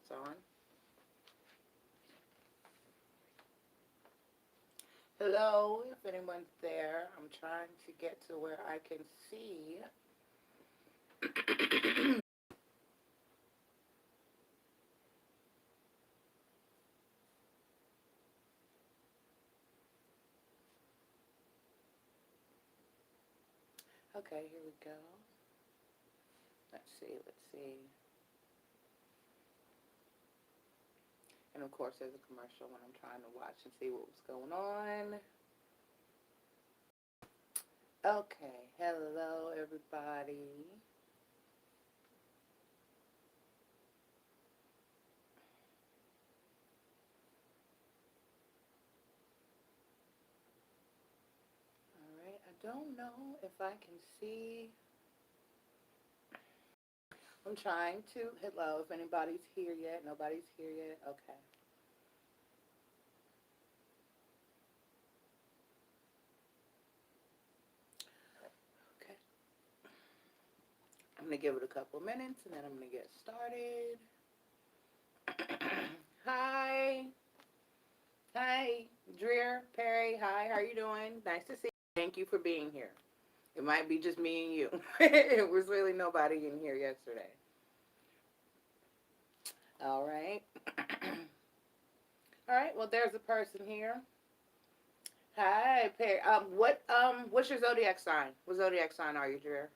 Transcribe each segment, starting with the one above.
It's on. Hello, if anyone's there. I'm trying to get to where I can see. Okay, here we go. Let's see. And of course, there's a commercial when I'm trying to watch and see what was going on. Okay, hello everybody. Alright, I don't know if I can see. I'm trying to. Hello, if anybody's here yet. Nobody's here yet. Okay. Okay. I'm going to give it a couple minutes and then I'm going to get started. Hi. Hi, Dreer, Perry. Hi, how are you doing? Nice to see you. Thank you for being here. It might be just me and you. It was really nobody in here yesterday. All right. All right. Well, there's a person here. Hi, Perry. What's your zodiac sign? What zodiac sign are you, Dreer?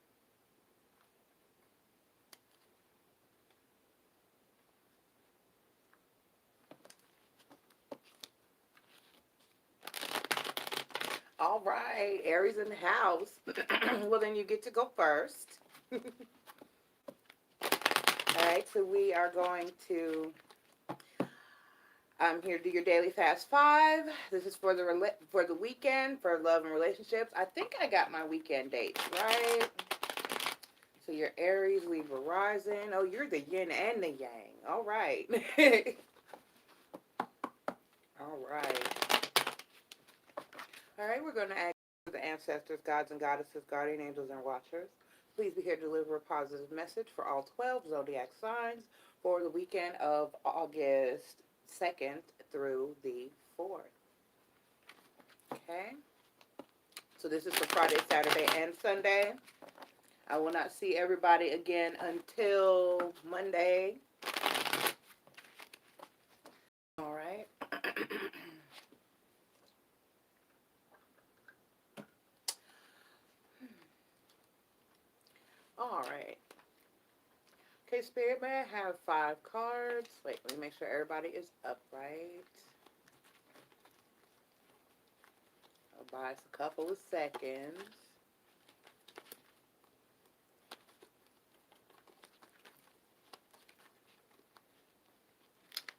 All right, Aries in the house. Well, then you get to go first. All right, so we are going to here to do your daily fast 5. This is for the weekend for love and relationships. I think I got my weekend dates right. So your Aries, Libra rising. Oh, you're the yin and the yang. All right. All right. All right, we're going to ask the ancestors, gods and goddesses, guardian angels, and watchers. Please be here to deliver a positive message for all 12 zodiac signs for the weekend of August 2nd through the 4th. Okay? So this is for Friday, Saturday, and Sunday. I will not see everybody again until Monday. All right. All right. Okay, Spirit, may I have 5 cards? Wait, let me make sure everybody is upright. I'll buy us a couple of seconds.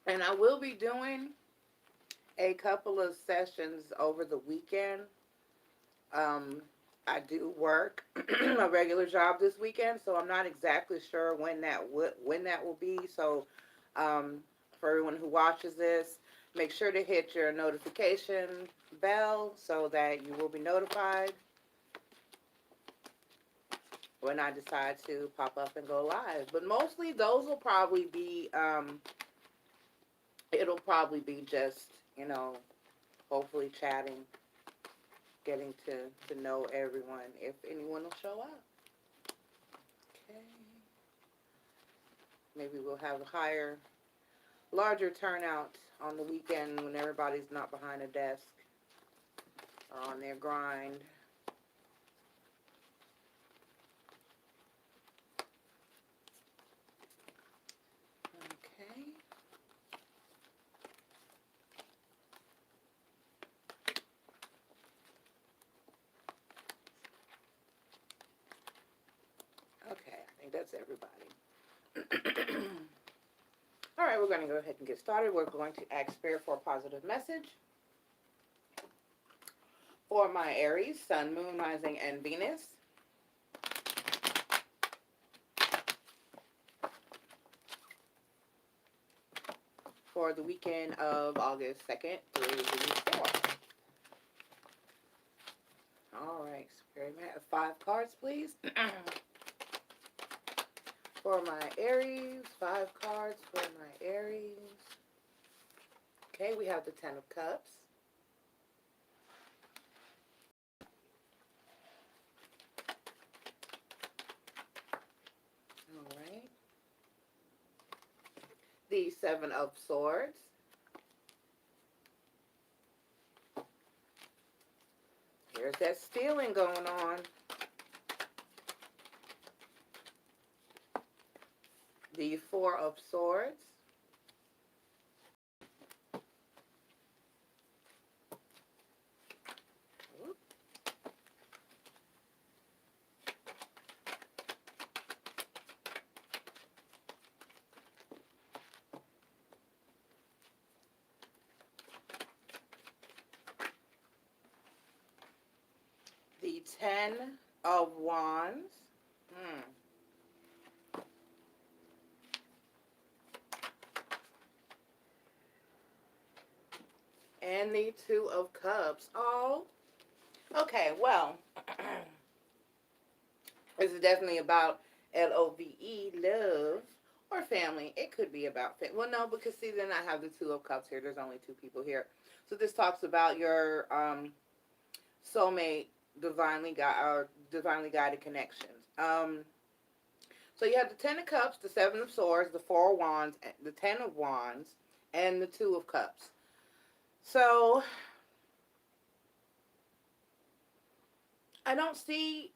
And I will be doing a couple of sessions over the weekend. I do work a regular job this weekend, so I'm not exactly sure when that will be. So, for everyone who watches this, make sure to hit your notification bell so that you will be notified when I decide to pop up and go live. But mostly those will probably be, it'll probably be just, hopefully chatting, getting to know everyone, if anyone will show up. Okay. Maybe we'll have a larger turnout on the weekend when everybody's not behind a desk or on their grind. Okay. Okay, I think that's everybody. All right, we're going to go ahead and get started. We're going to ask Spirit for a positive message for my Aries, Sun, Moon, Rising, and Venus. For the weekend of August 2nd through the 4th. All right, Spirit, may I have 5 cards, please? For my Aries, 5 cards for my Aries. Okay, we have the 10 of Cups. All right. The 7 of Swords. Here's that stealing going on. The 4 of Swords. The 10 of Wands. And the 2 of Cups. Oh, okay, well, this is definitely about LOVE, love, or family. It could be about family. Well, no, because see, then I have the 2 of Cups here. There's only 2 people here. So this talks about your soulmate, divinely guided connections. So you have the 10 of Cups, the 7 of Swords, the 4 of Wands, the 10 of Wands, and the 2 of Cups. So I don't see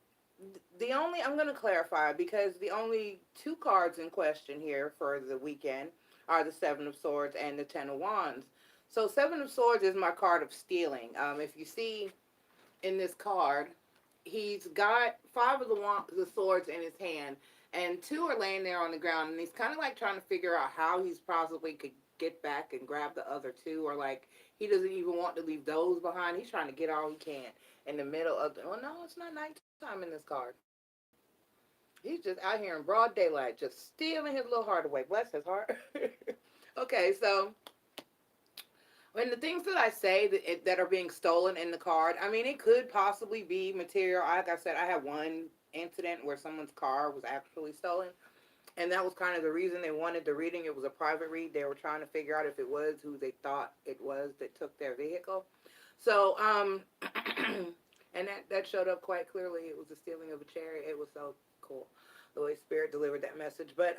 I'm going to clarify, because the only 2 cards in question here for the weekend are the 7 of Swords and the 10 of Wands. So 7 of Swords is my card of stealing. If you see in this card, he's got 5 of the swords in his hand, and 2 are laying there on the ground, and he's kind of like trying to figure out how he's possibly could get back and grab the other 2, or like he doesn't even want to leave those behind. He's trying to get all he can in the middle of the, well, no, it's not nighttime in this card. He's just out here in broad daylight, just stealing his little heart away. Bless his heart. Okay, so when the things that I say that are being stolen in the card, I mean, it could possibly be material. Like I said, I had one incident where someone's car was actually stolen, and that was kind of the reason they wanted the reading. It was a private read. They were trying to figure out if it was who they thought it was that took their vehicle. So, and that showed up quite clearly. It was the stealing of a chariot. It was so cool. The way Spirit delivered that message. But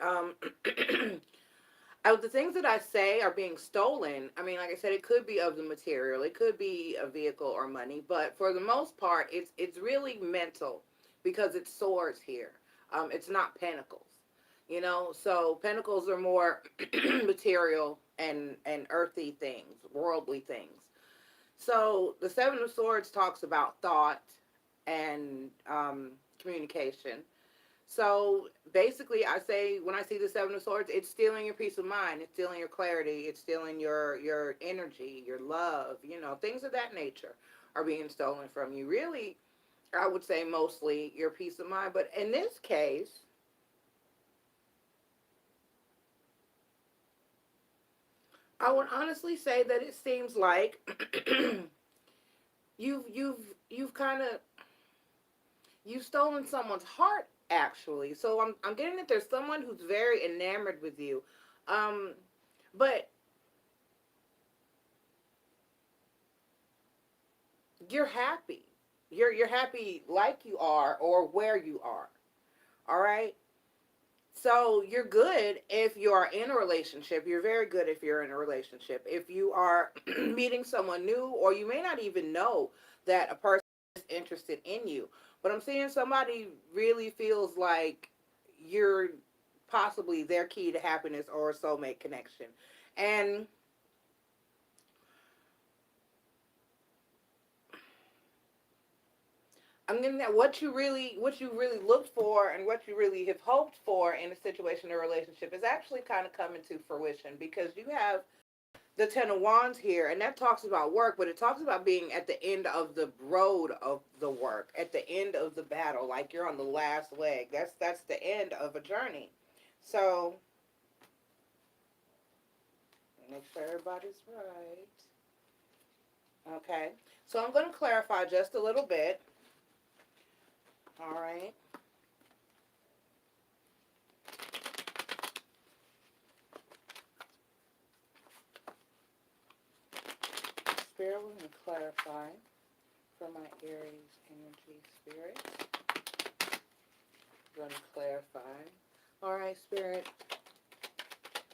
the things that I say are being stolen. I mean, like I said, it could be of the material. It could be a vehicle or money. But for the most part, it's really mental, because it's swords here. It's not pentacles. You know, so pentacles are more material and earthy things, worldly things. So the 7 of Swords talks about thought and communication. So basically, I say, when I see the 7 of Swords, it's stealing your peace of mind. It's stealing your clarity. It's stealing your energy, your love. You know, things of that nature are being stolen from you. Really, I would say mostly your peace of mind. But in this case, I would honestly say that it seems like you've kind of you've stolen someone's heart, actually. So I'm getting that there's someone who's very enamored with you, but you're happy. You're happy like you are or where you are. All right. So you're good if you are in a relationship. You're very good if you're in a relationship. If you are meeting someone new, or you may not even know that a person is interested in you. But I'm seeing somebody really feels like you're possibly their key to happiness or a soulmate connection. And I'm getting that what you really looked for and what you really have hoped for in a situation or relationship is actually kind of coming to fruition, because you have the 10 of Wands here, and that talks about work, but it talks about being at the end of the road of the work, at the end of the battle, like you're on the last leg. That's the end of a journey. So make sure everybody's right. Okay, so I'm going to clarify just a little bit. All right. Spirit, we're going to clarify for my Aries energy, Spirit. We're going to clarify. All right, Spirit.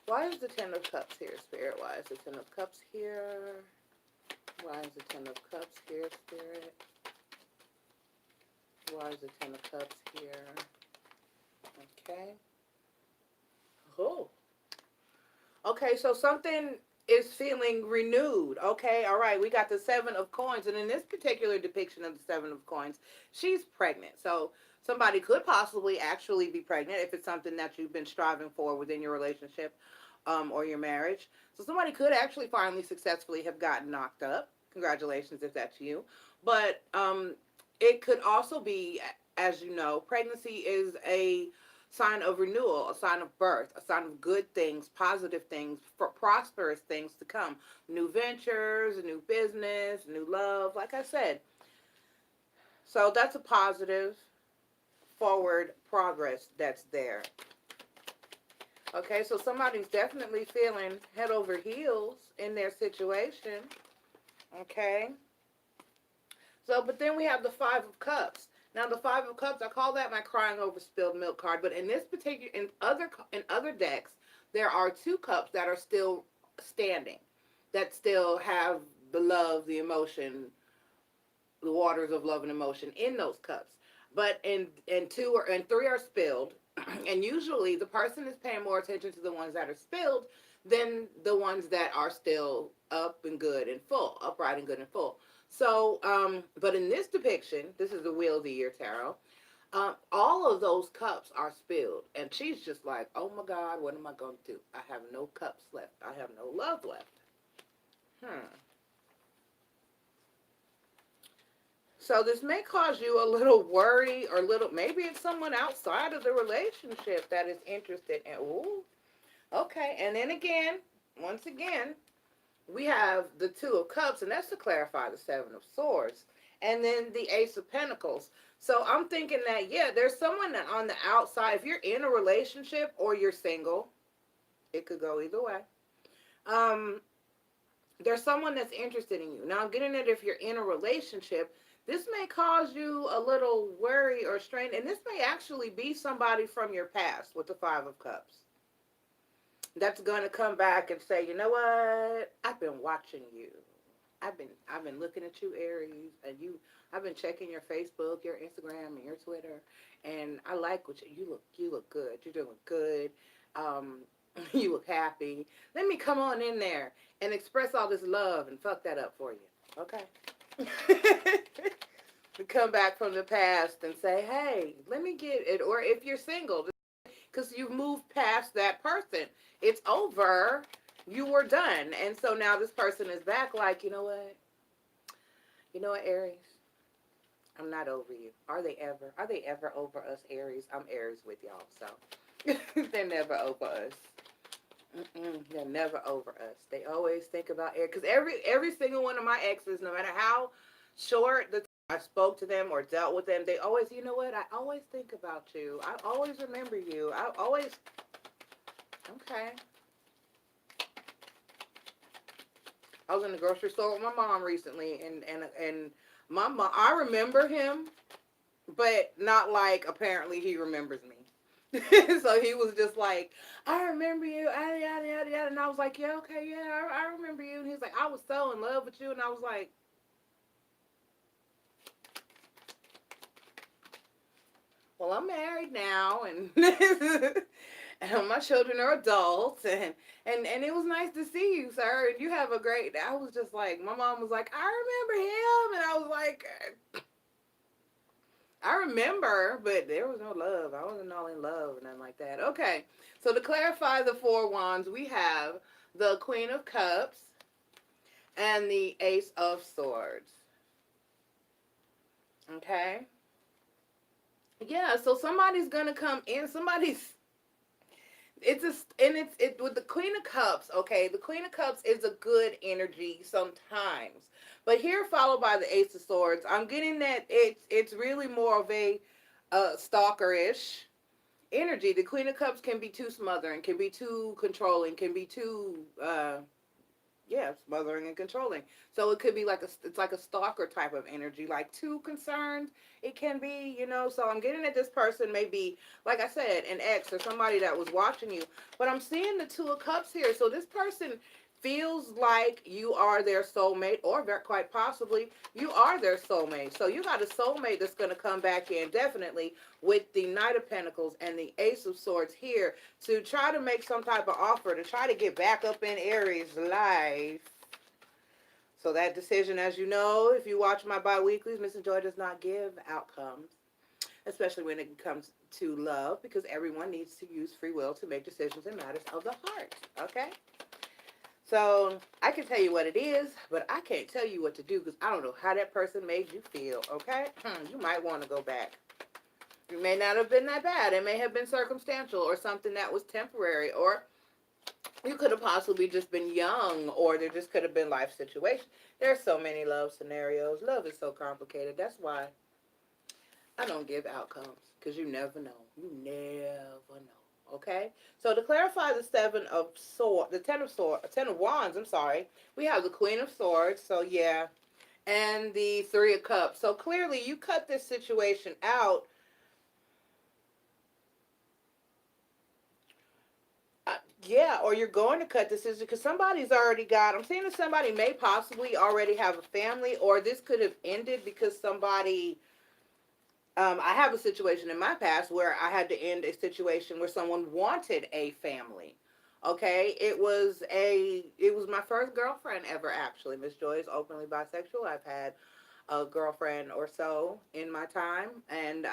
Why is the Ten of Cups here, Spirit? Why is the Ten of Cups here? Why is the Ten of Cups here, Spirit? Why is the Ten of Cups here? Okay. Oh. Okay, so something is feeling renewed. Okay, all right. We got the Seven of Coins. And in this particular depiction of the Seven of Coins, she's pregnant. So somebody could possibly actually be pregnant if it's something that you've been striving for within your relationship or your marriage. So somebody could actually finally successfully have gotten knocked up. Congratulations if that's you. But it could also be, as you know, pregnancy is a sign of renewal, a sign of birth, a sign of good things, positive things, for prosperous things to come. New ventures, a new business, new love, like I said. So that's a positive forward progress that's there. Okay, so somebody's definitely feeling head over heels in their situation. Okay. So, but then we have the Five of Cups. Now, the Five of Cups, I call that my crying over spilled milk card. But in this particular, in other decks, there are two cups that are still standing, that still have the love, the emotion, the waters of love and emotion in those cups. But in two or and three are spilled, and usually the person is paying more attention to the ones that are spilled than the ones that are still up and good and full, upright and good and full. So, but in this depiction, this is the Wheel of the Year Tarot, all of those cups are spilled. And she's just like, oh my God, what am I going to do? I have no cups left. I have no love left. So this may cause you a little worry or maybe it's someone outside of the relationship that is interested in, ooh, okay. And then again, once again, we have the Two of Cups, and that's to clarify the Seven of Swords. And then the Ace of Pentacles. So I'm thinking that, yeah, there's someone that on the outside, if you're in a relationship or you're single, it could go either way. There's someone that's interested in you. Now, I'm getting it if you're in a relationship. This may cause you a little worry or strain, and this may actually be somebody from your past with the Five of Cups that's going to come back and say, you know what? I've been watching you. I've been looking at you, Aries, and I've been checking your Facebook, your Instagram, and your Twitter, and I like what you look good. You're doing good. You look happy. Let me come on in there and express all this love and fuck that up for you. Okay? To come back from the past and say, hey, let me get it. Or if you're single, because you've moved past that person. It's over. You were done. And so now this person is back like, you know what? You know what, Aries? I'm not over you. Are they ever? Are they ever over us, Aries? I'm Aries with y'all, so. They're never over us. They're never over us. They always think about Aries. Because every single one of my exes, no matter how short the I spoke to them or dealt with them, they always, you know what, I always think about you. I always remember you. I always, okay. I was in the grocery store with my mom recently, and my mom, I remember him, but not like apparently he remembers me. So he was just like, I remember you, yada, yada, yada, yada. And I was like, yeah, okay, yeah, I remember you. And he's like, I was so in love with you. And I was like, well, I'm married now, and and my children are adults, and it was nice to see you, sir. And you have a great. I was just like, my mom was like, I remember him, and I was like, I remember, but there was no love. I wasn't all in love, and nothing like that. Okay, so to clarify the Four Wands, we have the Queen of Cups and the Ace of Swords. Okay. Yeah, so somebody's gonna come in. It's with the Queen of Cups. Okay, the Queen of Cups is a good energy sometimes, but here followed by the Ace of Swords, I'm getting that it's really more of a stalkerish energy. The Queen of Cups can be too smothering, can be too controlling, can be too Yeah, smothering and controlling. So it could be like it's like a stalker type of energy, like too concerned. It can be, So I'm getting that this person may be, like I said, an ex or somebody that was watching you. But I'm seeing the Two of Cups here. So this person feels like you are their soulmate, or quite possibly you are their soulmate. So you got a soulmate that's going to come back in definitely with the Knight of Pentacles and the Ace of Swords here to try to make some type of offer to try to get back up in Aries' life. So that decision, as you know, if you watch my bi-weeklies, Missn Joy does not give outcomes, especially when it comes to love, because everyone needs to use free will to make decisions in matters of the heart, okay? So I can tell you what it is, but I can't tell you what to do because I don't know how that person made you feel, okay? You might want to go back. It may not have been that bad. It may have been circumstantial or something that was temporary, or you could have possibly just been young, or there just could have been life situations. There's so many love scenarios. Love is so complicated. That's why I don't give outcomes, because you never know. You never know. Okay? So to clarify the Ten of Wands, I'm sorry, we have the Queen of Swords, so yeah, and the Three of Cups. So clearly you cut this situation out. Yeah, or you're going to cut decision because somebody's already got. I'm saying that somebody may possibly already have a family, or this could have ended because somebody. I have a situation in my past where I had to end a situation where someone wanted a family. Okay, it was my first girlfriend ever. Actually, Miss Joy is openly bisexual. I've had a girlfriend or so in my time, and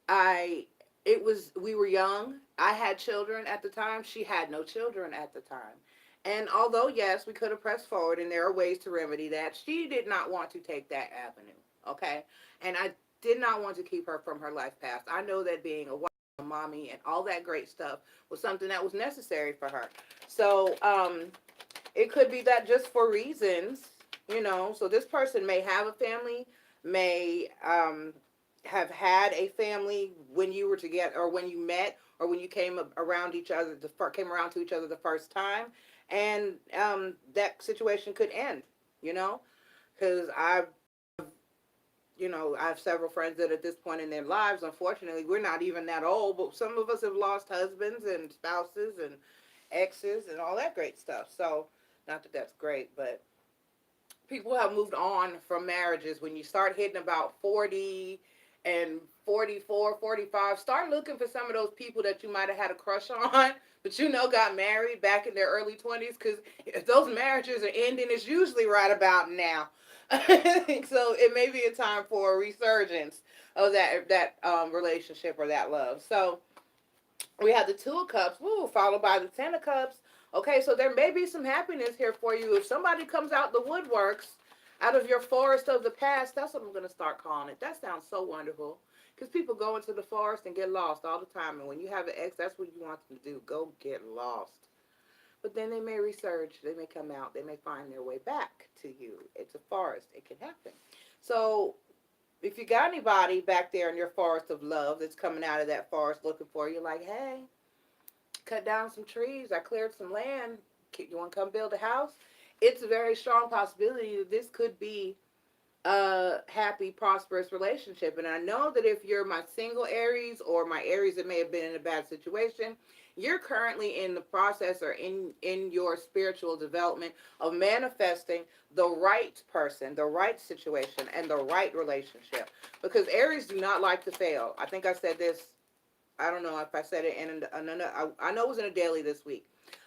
I it was we were young. I had children at the time. She had no children at the time. And although yes, we could have pressed forward and there are ways to remedy that, she did not want to take that avenue. Okay? And I did not want to keep her from her life path. I know that being a wife, a mommy, and all that great stuff was something that was necessary for her. So, it could be that just for reasons. So this person may have a family, may have had a family when you were together, or when you met, or when you around each other, came around to each other the first time, and that situation could end. You know, because I have several friends that at this point in their lives, unfortunately, we're not even that old, but some of us have lost husbands and spouses and exes and all that great stuff. So, not that that's great, but people have moved on from marriages. When you start hitting about 40 and 44, 45, start looking for some of those people that you might have had a crush on, but got married back in their early 20s, because if those marriages are ending, it's usually right about now. So it may be a time for a resurgence of that relationship or that love. So we have the Two of Cups, followed by the Ten of Cups. Okay, so there may be some happiness here for you. If somebody comes out the woodworks, out of your forest of the past, that's what I'm going to start calling it. That sounds so wonderful. Because people go into the forest and get lost all the time. And when you have an ex, that's what you want them to do. Go get lost. But then they may resurge. They may come out. They may find their way back to you. It's a forest. It can happen. So if you got anybody back there in your forest of love that's coming out of that forest looking for you, like, hey, cut down some trees, I cleared some land, you want to come build a house? It's a very strong possibility that this could be a happy, prosperous relationship. And I know that if you're my single Aries, or my Aries that may have been in a bad situation, you're currently in the process, or in your spiritual development of manifesting the right person, the right situation, and the right relationship. Because Aries do not like to fail. I think I said this, I don't know if I said it in another, I know it was in a daily this week.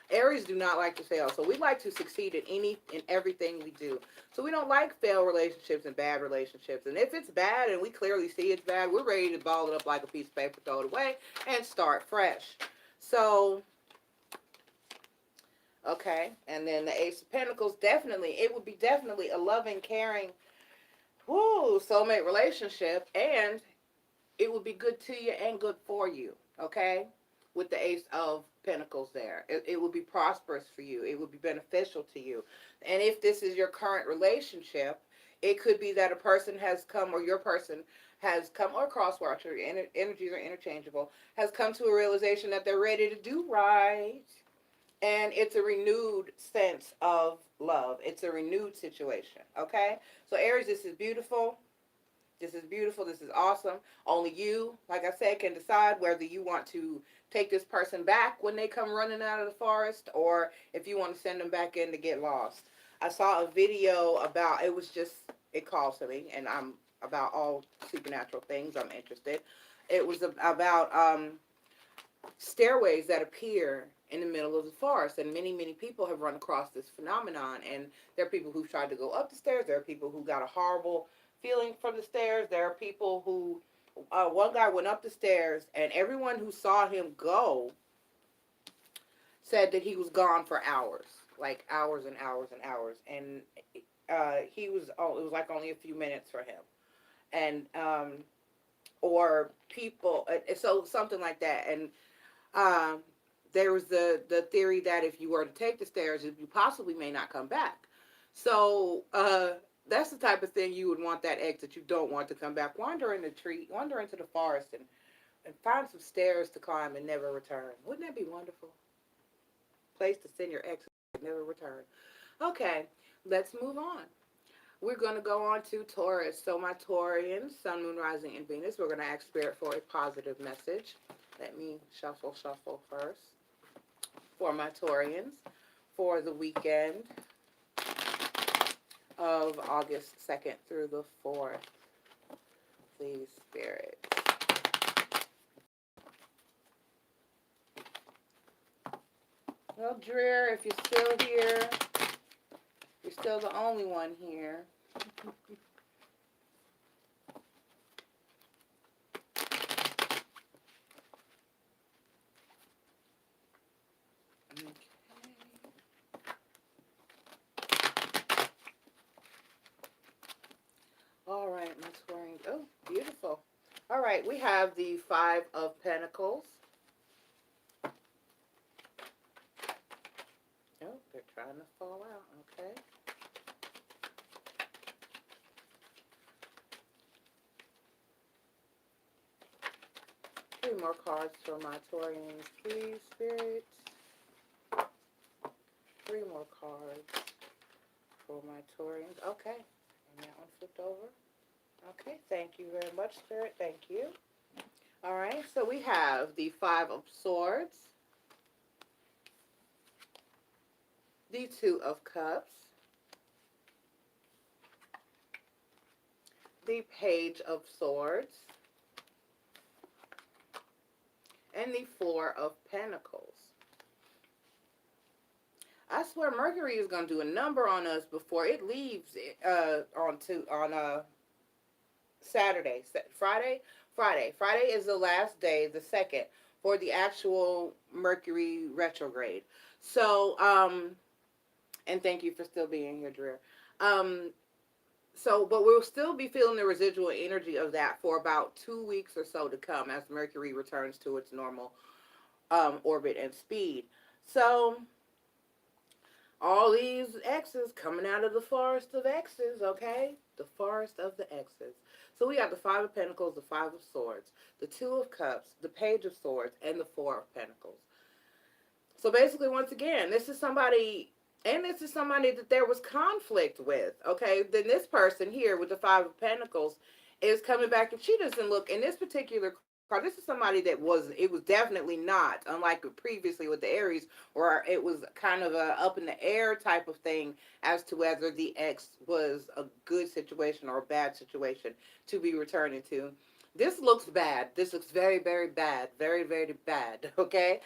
Aries do not like to fail, so we like to succeed in everything we do. So we don't like failed relationships and bad relationships. And if it's bad and we clearly see it's bad, we're ready to ball it up like a piece of paper, throw it away, and start fresh. So, okay, and then the Ace of Pentacles, it would be definitely a loving, caring, soulmate relationship, and it would be good to you and good for you, okay? With the Ace of Pentacles there. It would be prosperous for you. It would be beneficial to you. And if this is your current relationship, it could be that a person has come, or your person has come, or crosswatch, or energies are interchangeable, has come to a realization that they're ready to do right. and it's a renewed sense of love. It's a renewed situation, okay? So Aries, this is beautiful. This is beautiful. This is awesome. Only you, like I said, can decide whether you want to take this person back when they come running out of the forest, or if you want to send them back in to get lost. I saw a video about, it was just, it calls to me, and I'm about all supernatural things. I'm interested. It was about stairways that appear in the middle of the forest, and many people have run across this phenomenon. And there are people who've tried to go up the stairs. There are people who got a horrible feeling from the stairs. There are people who one guy went up the stairs, and everyone who saw him go said that he was gone for hours, like hours and hours and hours. And he was, oh, it was like only a few minutes for him. And or people, so something like that. And there was the theory that if you were to take the stairs, you possibly may not come back. So that's the type of thing you would want that ex that you don't want to come back. Wander in the tree, wander into the forest, and find some stairs to climb and never return. Wouldn't that be wonderful? Place to send your ex and never return. Okay, let's move on. We're going to go on to Taurus. So my Taurians, Sun, Moon, Rising, and Venus, we're going to ask Spirit for a positive message. Let me shuffle first. For my Taurians, for the weekend of August 2nd through the 4th. Please, Spirit. Well, Dreer, if you're still here, you're still the only one here. Okay. All right, my Taurian. Oh, beautiful. All right, we have the Five of Pentacles. Oh, they're trying to fall out. Okay. Three more cards for my Taurians, please, Spirit. Three more cards for my Taurians. Okay. And that one flipped over. Okay, thank you very much, Spirit. Thank you. All right, so we have the Five of Swords, the Two of Cups, the Page of Swords, and the Four of Pentacles. I swear Mercury is going to do a number on us before it leaves on Saturday. Friday is the last day, the 2nd, for the actual Mercury retrograde. So, and thank you for still being here, Dreer. So, but we'll still be feeling the residual energy of that for about 2 weeks or so to come as Mercury returns to its normal orbit and speed. So, all these X's coming out of the forest of X's, okay? The forest of the X's. So we got the Five of Pentacles, the Five of Swords, the Two of Cups, the Page of Swords, and the Four of Pentacles. So basically, once again, this is somebody, and this is somebody that there was conflict with, okay? Then this person here with the Five of Pentacles is coming back, and she doesn't look, in this particular card, this is somebody that it was definitely not, unlike previously with the Aries, where it was kind of a up in the air type of thing as to whether the ex was a good situation or a bad situation to be returning to. This looks bad. This looks very, very bad. Very, very bad, okay?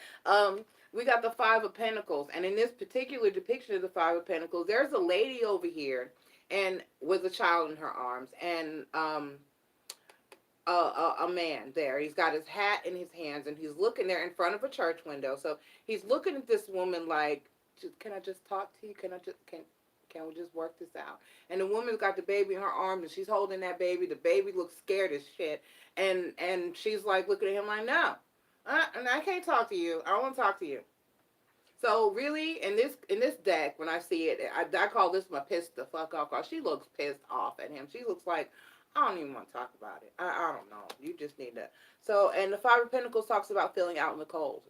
We got the Five of Pentacles, and in this particular depiction of the Five of Pentacles, there's a lady over here and with a child in her arms, and a man there. He's got his hat in his hands, and he's looking there in front of a church window. So he's looking at this woman like, can I just talk to you? Can we just work this out? And the woman's got the baby in her arms, and she's holding that baby. The baby looks scared as shit, and she's like looking at him like, no, and I can't talk to you. I don't want to talk to you. So really, in this deck, when I see it, I call this my pissed the fuck off card. She looks pissed off at him. She looks like, I don't even want to talk about it. I don't know. You just need to. So, and the Five of Pentacles talks about feeling out in the cold.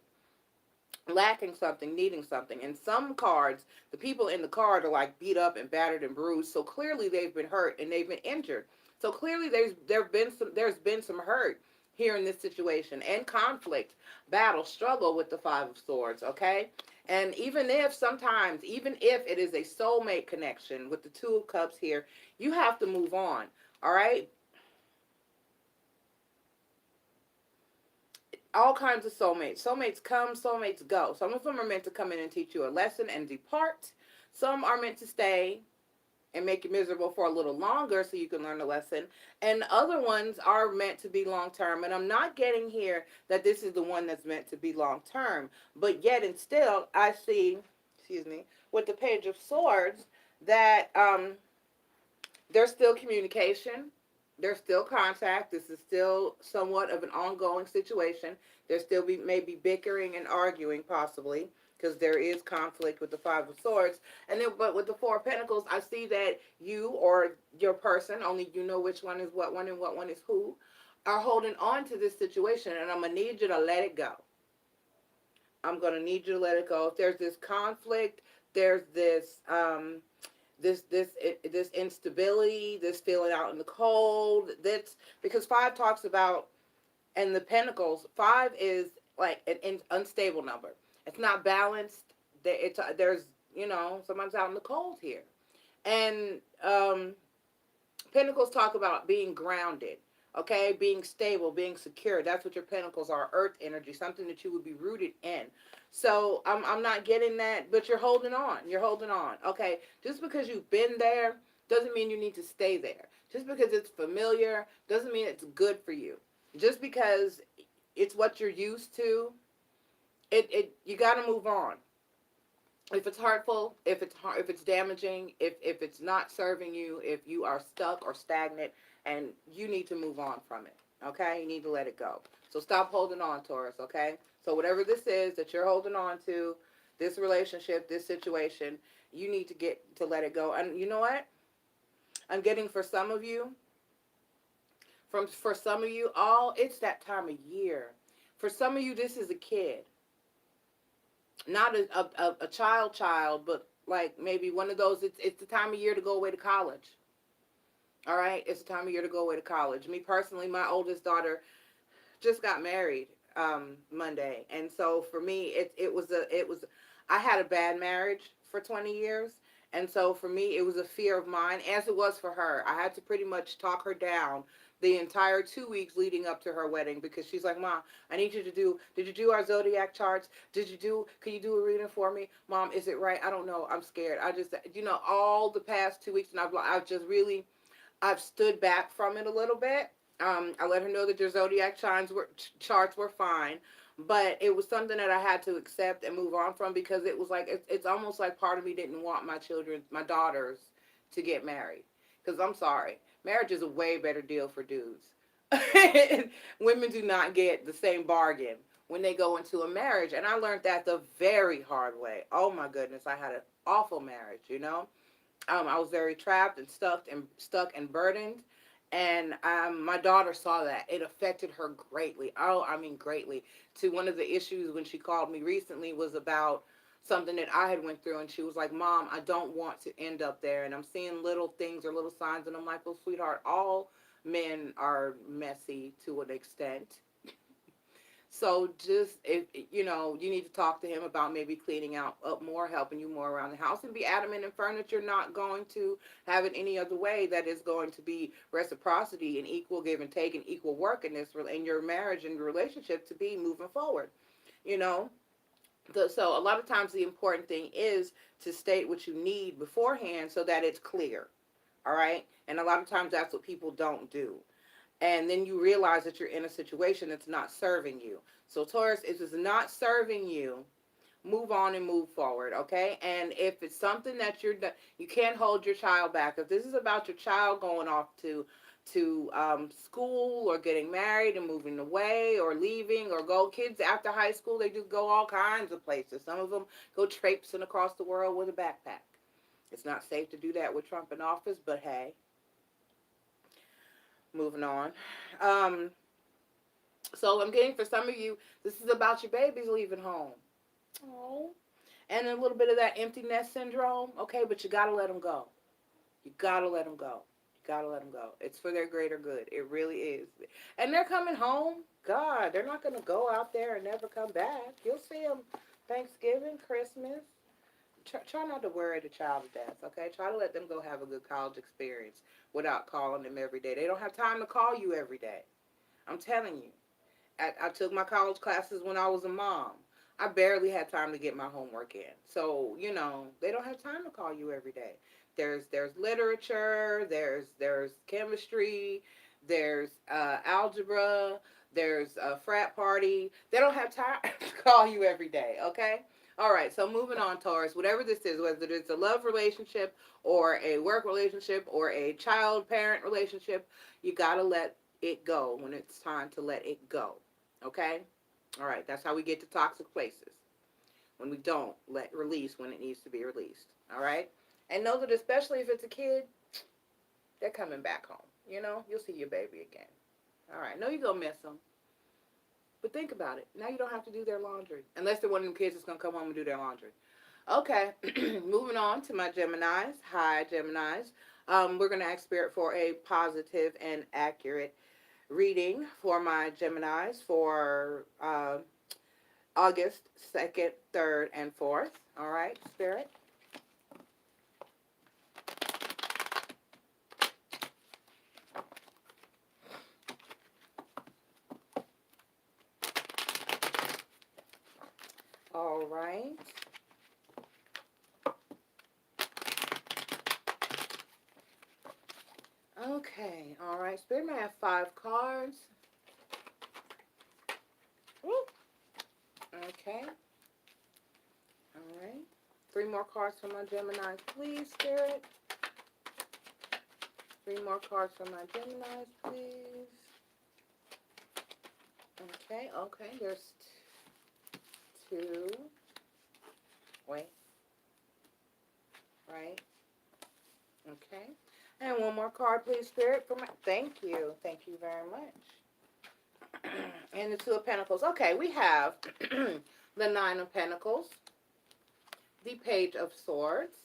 lacking something, needing something. And some cards, the people in the card are like beat up and battered and bruised. So clearly they've been hurt and they've been injured. So clearly there's been some hurt here in this situation and conflict, battle, struggle with the Five of Swords, okay? And even if sometimes, even if it is a soulmate connection with the Two of Cups here, you have to move on, all right? All kinds of soulmates. Soulmates come, soulmates go. Some of them are meant to come in and teach you a lesson and depart. Some are meant to stay and make you miserable for a little longer so you can learn a lesson. And other ones are meant to be long term. And I'm not getting here that this is the one that's meant to be long term. But yet and still, I see, excuse me, with the Page of Swords, that there's still communication. There's still contact. This is still somewhat of an ongoing situation. There still maybe bickering and arguing possibly because there is conflict with the Five of Swords. And then, but with the Four of Pentacles, I see that you or your person, only you know which one is what one and what one is who, are holding on to this situation. And I'm going to need you to let it go. I'm going to need you to let it go. If there's this conflict, there's this instability, this feeling out in the cold. That's because five talks about, and the Pentacles, five is like an unstable number. It's not balanced. There's someone's out in the cold here, and Pentacles talk about being grounded. Okay, being stable, being secure. That's what your pentacles are, earth energy, something that you would be rooted in. So I'm not getting that, but you're holding on. You're holding on. Okay, just because you've been there doesn't mean you need to stay there. Just because it's familiar doesn't mean it's good for you. Just because it's what you're used to, you got to move on. If it's hurtful, if it's damaging, if it's not serving you, if you are stuck or stagnant, and you need to move on from it. Okay, you need to let it go. So stop holding on, Taurus. Okay, so whatever this is that you're holding on to, this relationship, this situation, you need to get to let it go. And you know what? I'm getting for some of you, all it's that time of year. For some of you, this is a kid. Not a child, but like maybe one of those, it's the time of year to go away to college. All right, it's the time of year to go away to college. Me personally, my oldest daughter just got married Monday, and so for me, it was I had a bad marriage for 20 years, and so for me, it was a fear of mine, as it was for her. I had to pretty much talk her down the entire 2 weeks leading up to her wedding because she's like, Mom, I need you to did you do our zodiac charts? Can you do a reading for me? Mom, is it right? I don't know. I'm scared. I just, all the past 2 weeks, and I've just really, I've stood back from it a little bit. I let her know that your zodiac charts were fine, but it was something that I had to accept and move on from because it was like it's almost like part of me didn't want my daughters, to get married. Because I'm sorry, marriage is a way better deal for dudes. Women do not get the same bargain when they go into a marriage, and I learned that the very hard way. Oh my goodness, I had an awful marriage. I was very trapped and stuck and burdened. And my daughter saw that. It affected her greatly. Oh, I mean greatly. To one of the issues when she called me recently was about something that I had went through, and she was like, Mom, I don't want to end up there. And I'm seeing little things or little signs, and I'm like, well, sweetheart, all men are messy to an extent. So just if you need to talk to him about maybe cleaning out up more, helping you more around the house, and be adamant and firm that you're not going to have it any other way. That is going to be reciprocity and equal give and take and equal work in your marriage and relationship to be moving forward. You know. So a lot of times the important thing is to state what you need beforehand so that it's clear. All right, and a lot of times that's what people don't do, and then you realize that you're in a situation that's not serving you. So Taurus, if it's not serving you, move on and move forward, okay? And if it's something that you can't hold your child back. If this is about your child going off to school or getting married and moving away or leaving, or go kids after high school, they just go all kinds of places. Some of them go traipsing across the world with a backpack. It's not safe to do that with Trump in office, but hey. Moving on. Um, so I'm getting for some of you, this is about your babies leaving home. Oh. And a little bit of that empty nest syndrome. Okay, but you got to let them go. You got to let them go. You got to let them go. It's for their greater good. It really is. And they're coming home. God, they're not going to go out there and never come back. You'll see them Thanksgiving, Christmas. Try not to worry the child to death, okay? Try to let them go have a good college experience without calling them every day. They don't have time to call you every day. I'm telling you. I took my college classes when I was a mom. I barely had time to get my homework in. So, they don't have time to call you every day. There's literature, there's chemistry, there's algebra, there's a frat party. They don't have time to call you every day, okay? All right, so moving on, Taurus. Whatever this is, whether it's a love relationship or a work relationship or a child-parent relationship, you got to let it go when it's time to let it go. Okay? All right, that's how we get to toxic places. When we don't let release when it needs to be released. All right? And know that especially if it's a kid, they're coming back home. You'll see your baby again. All right, know you're going to miss them. But think about it. Now you don't have to do their laundry. Unless they're one of them kids that's going to come home and do their laundry. Okay, moving on to my Geminis. Hi, Geminis. We're going to ask Spirit for a positive and accurate reading for my Geminis for August 2nd, 3rd, and 4th. All right, Spirit. All right. Okay, all right. Spirit may have 5 cards. Woo. Okay. All right. 3 more cards for my Geminis, please, Spirit. 3 more cards for my Geminis, please. Okay, there's 2. Wait. Right. Okay. And 1 more card, please, Spirit, for my... Thank you. Thank you very much. And the 2 of Pentacles. Okay, we have the 9 of Pentacles, the Page of Swords,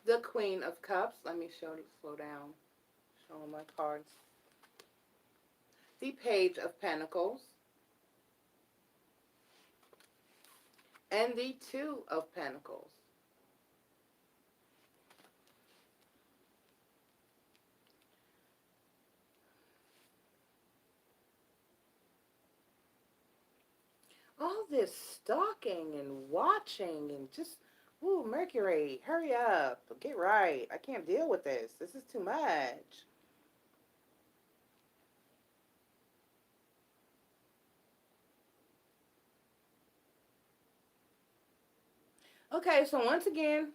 the Queen of Cups. Let me slow down. Showing my cards. The Page of Pentacles, and the 2 of Pentacles. All this stalking and watching and just, ooh, Mercury, hurry up, get right. I can't deal with this. This is too much. Okay, so once again,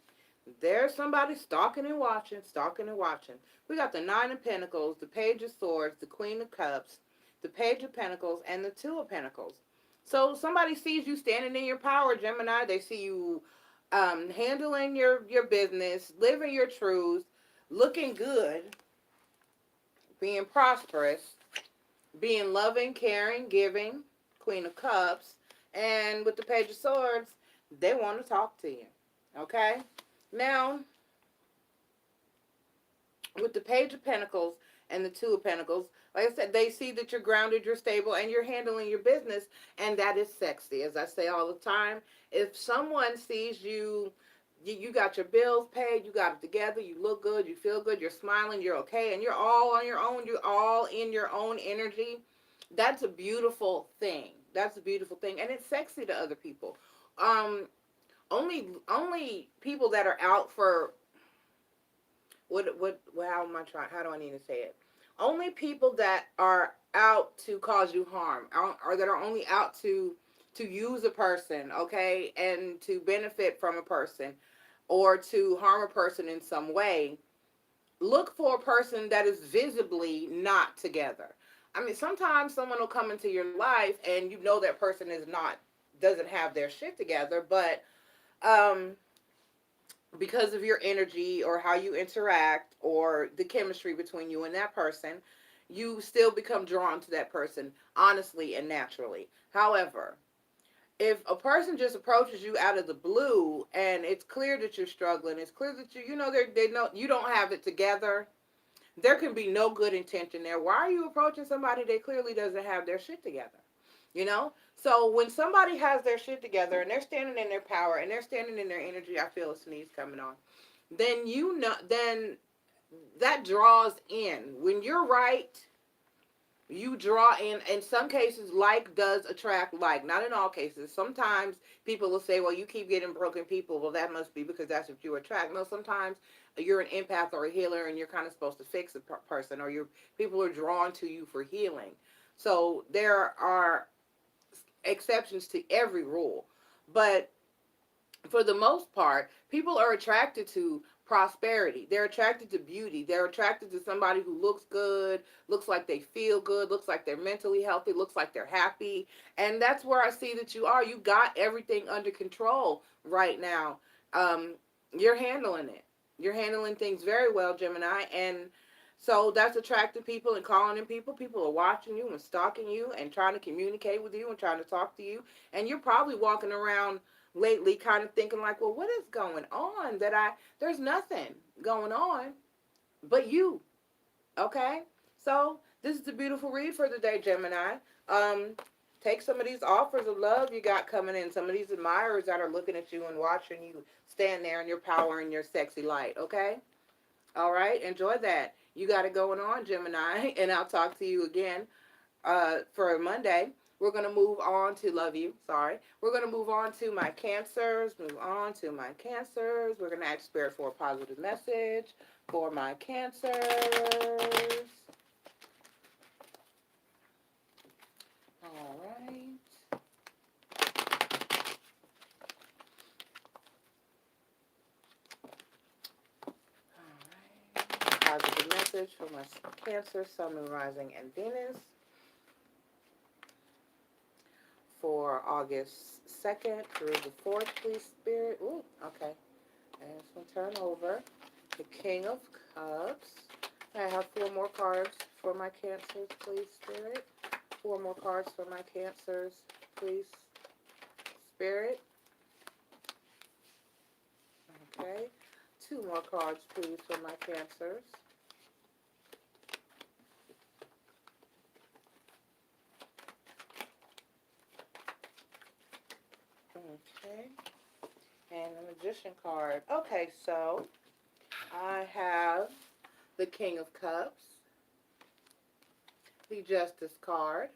there's somebody stalking and watching, stalking and watching. We got the 9 of Pentacles, the Page of Swords, the Queen of Cups, the Page of Pentacles, and the 2 of Pentacles. So somebody sees you standing in your power, Gemini. They see you handling your business, living your truth, looking good, being prosperous, being loving, caring, giving, Queen of Cups, and with the Page of Swords, they want to talk to you. Okay? Now, with the Page of Pentacles and the 2 of Pentacles, like I said, they see that you're grounded, you're stable, and you're handling your business, and that is sexy. As I say all the time, if someone sees you got your bills paid, you got it together, you look good, you feel good, you're smiling, you're okay, and you're all on your own, you're all in your own energy, that's a beautiful thing. That's a beautiful thing, and it's sexy to other people. Only people that are out for how am I trying? How do I need to say it? Only people that are out to cause you harm, or that are only out to use a person, okay, and to benefit from a person, or to harm a person in some way. Look for a person that is visibly not together. I mean, sometimes someone will come into your life and you know that person doesn't have their shit together, but um because of your energy or how you interact or the chemistry between you and that person, you still become drawn to that person honestly and naturally. However, if a person just approaches you out of the blue and it's clear that you're struggling, it's clear that you know they know you don't have it together, there can be no good intention there. Why are you approaching somebody that clearly doesn't have their shit together? You know? So when somebody has their shit together and they're standing in their power and they're standing in their energy, I feel a sneeze coming on. Then you know, then that draws in. When you're right, you draw in some cases, like does attract like. Not in all cases. Sometimes people will say, well, you keep getting broken people. Well, that must be because that's what you attract. No, sometimes you're an empath or a healer and you're kind of supposed to fix a person, or people are drawn to you for healing. So there are exceptions to every rule. But for the most part, people are attracted to prosperity. They're attracted to beauty. They're attracted to somebody who looks good, looks like they feel good, looks like they're mentally healthy, looks like they're happy. And that's where I see that you are. You got everything under control right now. You're handling it. You're handling things very well, Gemini. And so that's attracting people and calling in people. People are watching you and stalking you and trying to communicate with you and trying to talk to you. And you're probably walking around lately kind of thinking like, well, what is going on there's nothing going on but you. Okay, so this is the beautiful read for the day, Gemini. Take some of these offers of love you got coming in, some of these admirers that are looking at you and watching you stand there in your power and your sexy light. Okay, all right, enjoy that. You got it going on, Gemini. And I'll talk to you again for Monday. We're going to move on to, love you, sorry. We're going to move on to my Cancers, We're going to ask Spirit for a positive message for my Cancers. All right. Positive message for my Cancer, Sun, Moon, Rising, and Venus for August 2nd through the 4th, please, Spirit. Ooh, okay. And this one turn over. The King of Cups. I have 4 more cards for my Cancers, please, Spirit. 4 more cards for my Cancers, please, Spirit. Okay. 2 more cards, please, for my Cancers. Okay. And the Magician card. Okay, so I have the King of Cups, the Justice card,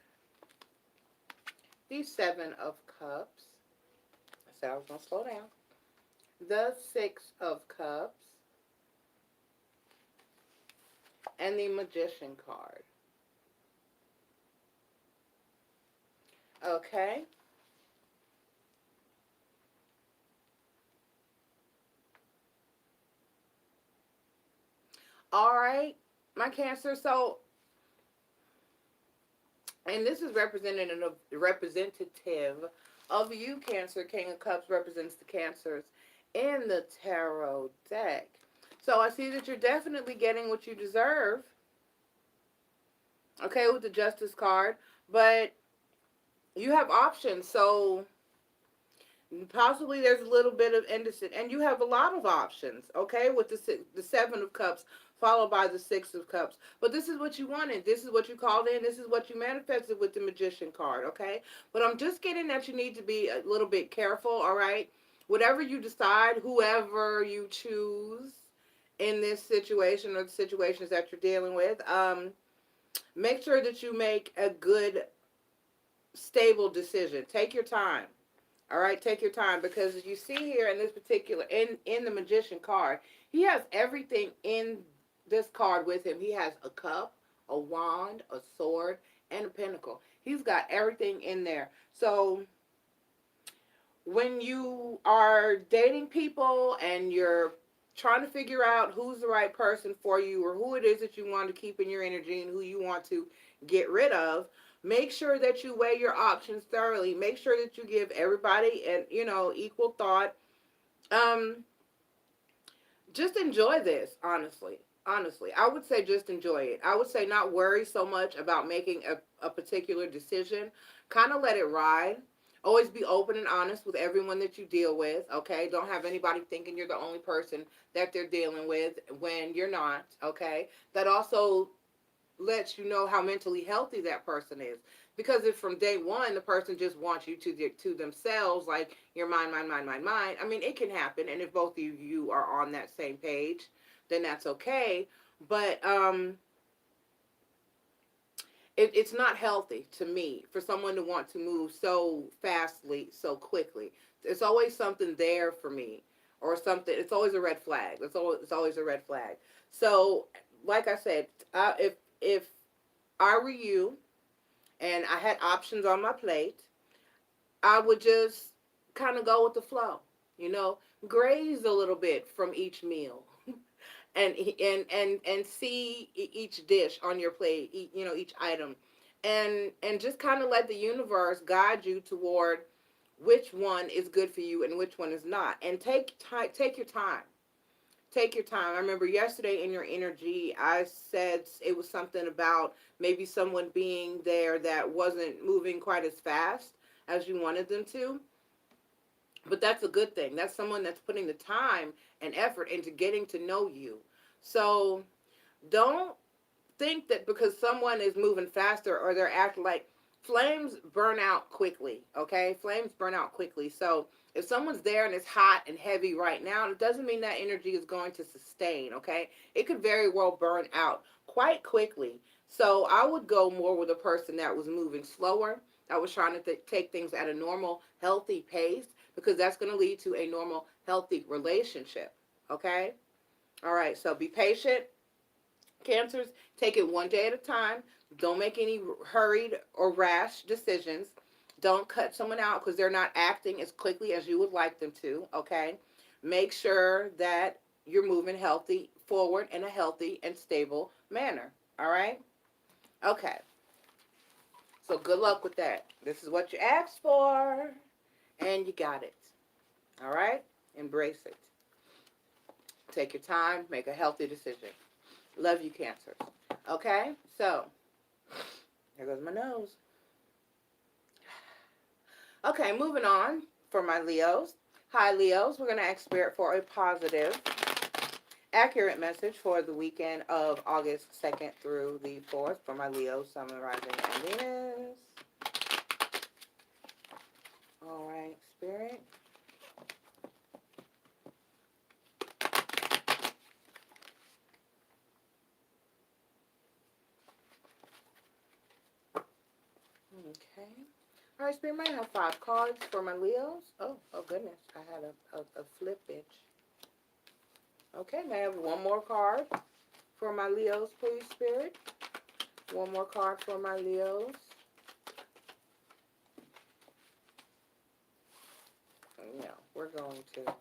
the 7 of Cups. I said I was going to slow down. The 6 of Cups, and the Magician card. Okay. All right, my Cancer. So, and this is representative of you, Cancer. King of Cups represents the Cancers in the tarot deck. So I see that you're definitely getting what you deserve. Okay, with the Justice card. But you have options. So possibly there's a little bit of indecision. And you have a lot of options. Okay, with the 7 of Cups followed by the 6 of Cups. But this is what you wanted. This is what you called in. This is what you manifested with the Magician card, okay? But I'm just getting that you need to be a little bit careful, all right? Whatever you decide, whoever you choose in this situation or the situations that you're dealing with, make sure that you make a good, stable decision. Take your time. All right, take your time, because as you see here in this particular, in the Magician card, he has everything in this card with him. He has a cup, a wand, a sword, and a pentacle. He's got everything in there. So when you are dating people and you're trying to figure out who's the right person for you, or who it is that you want to keep in your energy and who you want to get rid of, make sure that you weigh your options thoroughly. Make sure that you give everybody equal thought. Just enjoy this, honestly. Honestly, I would say just enjoy it. I would say not worry so much about making a particular decision. Kind of let it ride. Always be open and honest with everyone that you deal with, okay? Don't have anybody thinking you're the only person that they're dealing with when you're not, okay? That also lets you know how mentally healthy that person is. Because if from day one the person just wants you to themselves, like your mind, mind, mind, mind, mind, I mean, it can happen. And if both of you are on that same page, then that's okay. But it's not healthy to me for someone to want to move so fastly, so quickly. There's always something there for me, or something. It's always a red flag. It's always a red flag. So, like I said, if I were you and I had options on my plate, I would just kind of go with the flow. You know, graze a little bit from each meal and see each dish on your plate, each item, and just kind of let the universe guide you toward which one is good for you and which one is not. And take time, take your time. Take your time. I remember yesterday in your energy, I said it was something about maybe someone being there that wasn't moving quite as fast as you wanted them to. But that's a good thing. That's someone that's putting the time and effort into getting to know you. So don't think that because someone is moving faster or they're acting like, flames burn out quickly, okay? Flames burn out quickly. So if someone's there and it's hot and heavy right now, it doesn't mean that energy is going to sustain, okay? It could very well burn out quite quickly. So I would go more with a person that was moving slower, that was trying to take things at a normal, healthy pace, because that's going to lead to a normal, healthy relationship, okay? All right, so be patient. Cancers, take it one day at a time. Don't make any hurried or rash decisions. Don't cut someone out because they're not acting as quickly as you would like them to, okay? Make sure that you're moving healthy forward in a healthy and stable manner, all right? Okay, so good luck with that. This is what you asked for, and you got it, all right? Embrace it. Take your time, make a healthy decision. Love you, Cancers. Okay, so there goes my nose. Okay, moving on for my Leos. Hi, Leos. We're going to ask Spirit for a positive, accurate message for the weekend of August 2nd through the 4th for my Leos, Sun, Rising, and Venus. All right, Spirit. Okay. All right, Spirit, might have 5 cards for my Leos. Oh goodness. I had a flippage. Okay, may I have one more card for my Leos, please, Spirit? One more card for my Leos. No, we're going to.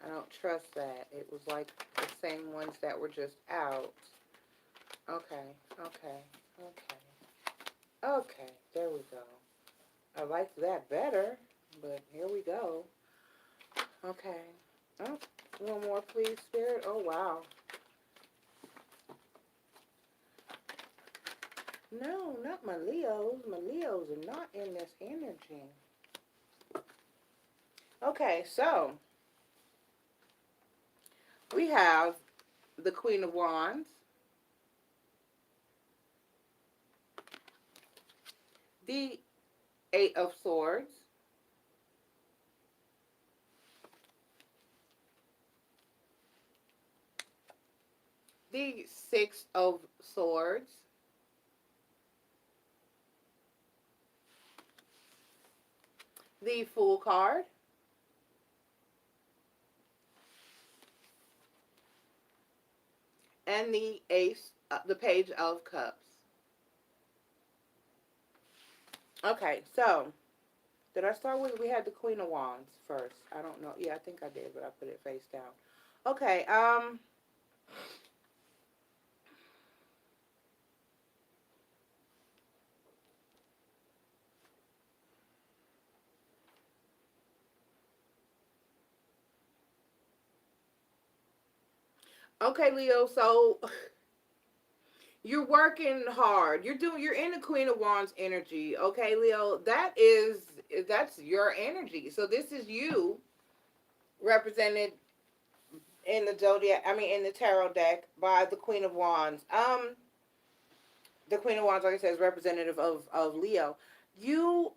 I don't trust that. It was like the same ones that were just out. Okay, okay, okay. Okay, there we go. I like that better, but here we go. Okay. Oh, one more, please, Spirit. Oh, wow. No, not my Leos. My Leos are not in this energy. Okay, so we have the Queen of Wands, the Eight of Swords, the Six of Swords, the Fool card, and the the Page of Cups. Okay, so did I start with, we had the Queen of Wands first? I don't know. Yeah, I think I did, but I put it face down. Okay, Okay, Leo, so you're working hard. You're in the Queen of Wands energy. Okay, Leo, that's your energy. So this is you represented in the zodiac, I mean in the tarot deck by the Queen of Wands. The Queen of Wands, like I said, is representative of Leo. You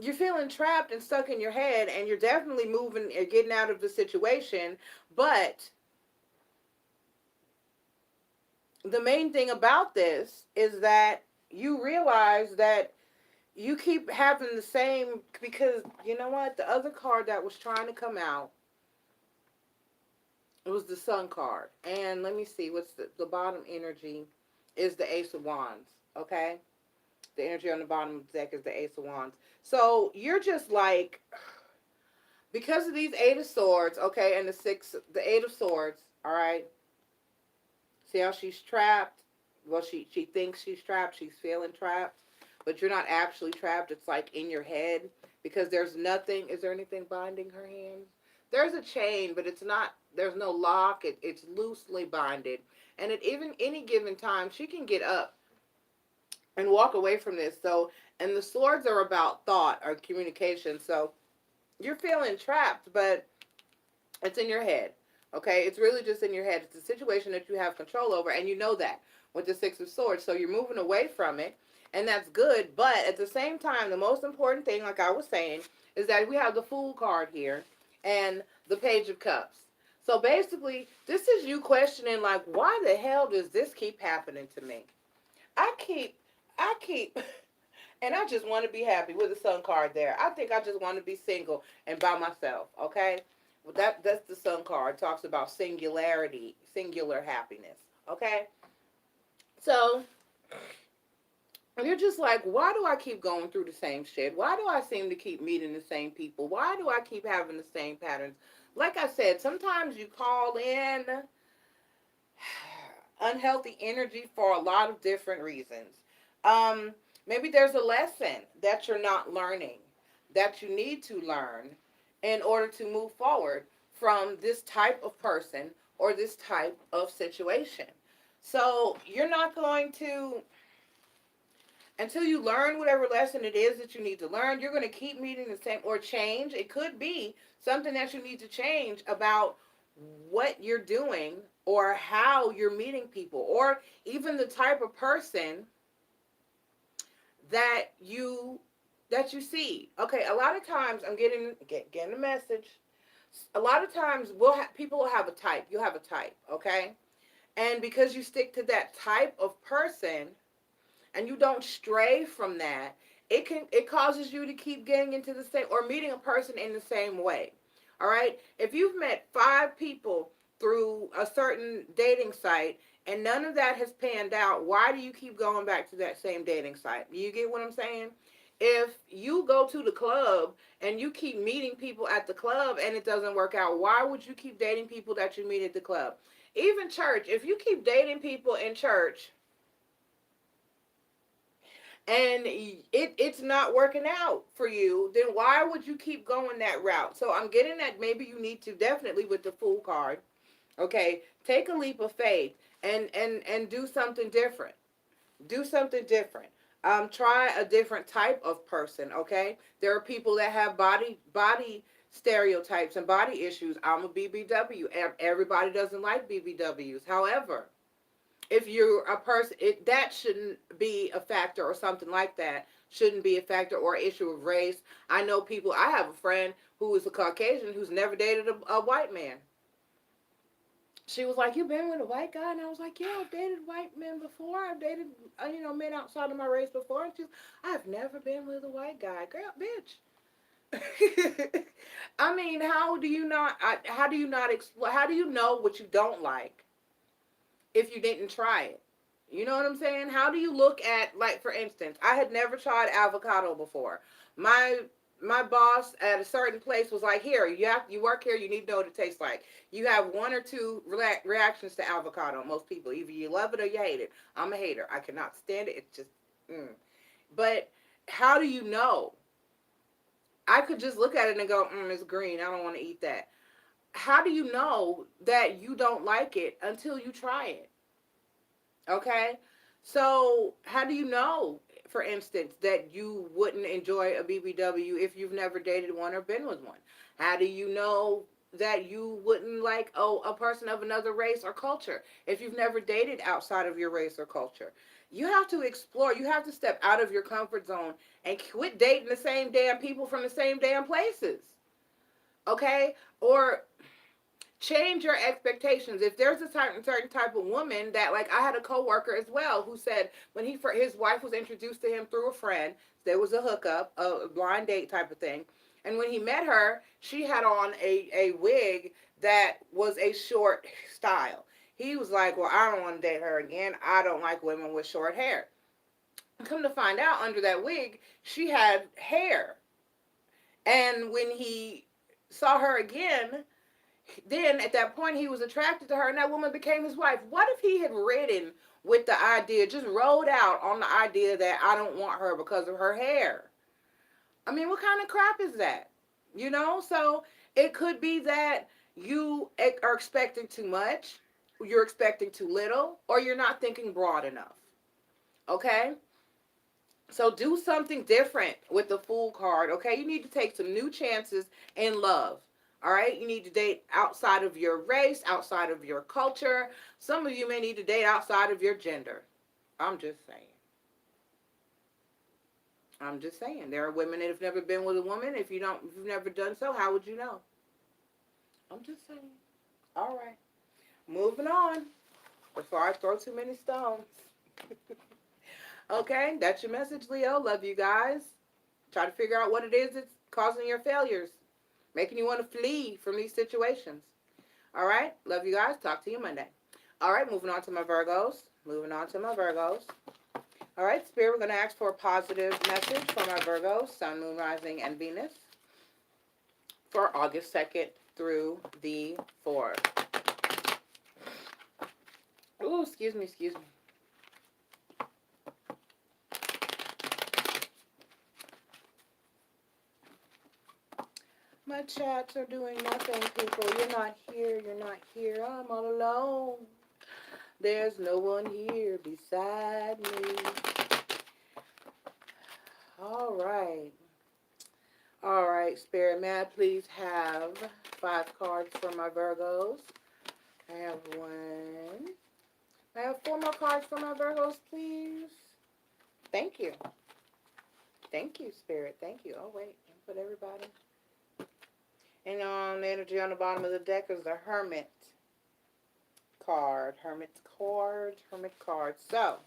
you're feeling trapped and stuck in your head, and you're definitely moving and getting out of the situation. But the main thing about this is that you realize that you keep having the same, because you know what, the other card that was trying to come out, it was the Sun card. And let me see, what's the bottom energy is the Ace of Wands. Okay, the energy on the bottom of the deck is the Ace of Wands. So you're just like, because of these Eight of Swords, okay, and the Eight of Swords, all right. See how she's trapped? Well, she thinks she's trapped. She's feeling trapped, but you're not actually trapped. It's like in your head, because there's nothing. Is there anything binding her hands? There's a chain, but it's not. There's no lock. It's loosely binded, and at even any given time, she can get up and walk away from this. So, and the swords are about thought or communication. So you're feeling trapped, but it's in your head. Okay? It's really just in your head. It's a situation that you have control over, and you know that with the Six of Swords. So you're moving away from it, and that's good. But at the same time, the most important thing, like I was saying, is that we have the Fool card here and the Page of Cups. So basically, this is you questioning, like, why the hell does this keep happening to me? I keep, I keep, and I just want to be happy with the Sun card there. I think I just want to be single and by myself, okay? Well, that's the Sun card. It talks about singularity, singular happiness, okay? So, you're just like, why do I keep going through the same shit? Why do I seem to keep meeting the same people? Why do I keep having the same patterns? Like I said, sometimes you call in unhealthy energy for a lot of different reasons. Um, Maybe there's a lesson that you're not learning that you need to learn in order to move forward from this type of person or this type of situation. So you're not going to, until you learn whatever lesson it is that you need to learn, you're going to keep meeting the same, or change. It could be something that you need to change about what you're doing or how you're meeting people, or even the type of person that you see. Okay, a lot of times I'm getting a message. A lot of times people will have a type. You'll have a type, okay? And because you stick to that type of person, and you don't stray from that, it causes you to keep getting into the same, or meeting a person in the same way. All right? If you've met 5 people through a certain dating site and none of that has panned out, why do you keep going back to that same dating site? Do you get what I'm saying? If you go to the club and you keep meeting people at the club and it doesn't work out, why would you keep dating people that you meet at the club? Even church, if you keep dating people in church and it's not working out for you, then why would you keep going that route? So I'm getting that maybe you need to, definitely with the Fool card, okay, take a leap of faith and do something different. Do something different. Try a different type of person, okay? There are people that have body stereotypes and body issues. I'm a BBW. Everybody doesn't like BBWs. However, if you're a person, that shouldn't be a factor, or something like that shouldn't be a factor or issue of race. I know people, I have a friend who is a Caucasian who's never dated a white man. She was like, "You been with a white guy?" And I was like, "Yeah, I've dated white men before. I've dated, men outside of my race before." And she's, "I've never been with a white guy." Girl, bitch. I mean, how do you not explore, how do you know what you don't like if you didn't try it? You know what I'm saying? How do you look at, like, for instance, I had never tried avocado before. My my boss at a certain place was like, "Here, you work here, you need to know what it tastes like. You have one or two reactions to avocado. Most people, either you love it or you hate it. I'm a hater. I cannot stand it. It's just, But how do you know? I could just look at it and go, it's green. I don't want to eat that. how do you know that you don't like it until you try it? Okay? So, how do you know, for instance, that you wouldn't enjoy a BBW if you've never dated one or been with one? How do you know that you wouldn't like a person of another race or culture if you've never dated outside of your race or culture? You have to explore. You have to step out of your comfort zone and quit dating the same damn people from the same damn places. Okay? Or change your expectations. If there's a certain type of woman that, like, I had a coworker as well who said when his wife was introduced to him through a friend, there was a hookup, a blind date type of thing, and when he met her, she had on a wig that was a short style. He was like, well, I don't want to date her again. I don't like women with short hair. Come to find out, under that wig, she had hair. And when he saw her again, then at that point he was attracted to her, and that woman became his wife. What if he had ridden with the idea, just rode out on the idea that I don't want her because of her hair? I mean, what kind of crap is that? You know? So it could be that you are expecting too much, you're expecting too little, or you're not thinking broad enough. Okay? So do something different with the Fool card, okay? You need to take some new chances in love, all right? You need to date outside of your race, outside of your culture. Some of you may need to date outside of your gender. I'm just saying. I'm just saying. There are women that have never been with a woman. If you've never done so, how would you know? I'm just saying. All right. Moving on. Before I throw too many stones. Okay, that's your message, Leo. Love you guys. Try to figure out what it is that's causing your failures, making you want to flee from these situations. All right? Love you guys. Talk to you Monday. All right, moving on to my Virgos. Moving on to my Virgos. All right, Spirit, we're going to ask for a positive message for my Virgos, Sun, Moon, Rising, and Venus for August 2nd through the 4th. Ooh, excuse me. My chats are doing nothing, people. You're not here. I'm all alone. There's no one here beside me. All right. All right, Spirit, may I please have 5 cards for my Virgos? I have 1. I have 4 more cards for my Virgos, please. Thank you. Thank you, Spirit. Thank you. Oh, wait. Put everybody. And the energy on the bottom of the deck is the Hermit card. Hermit card. So,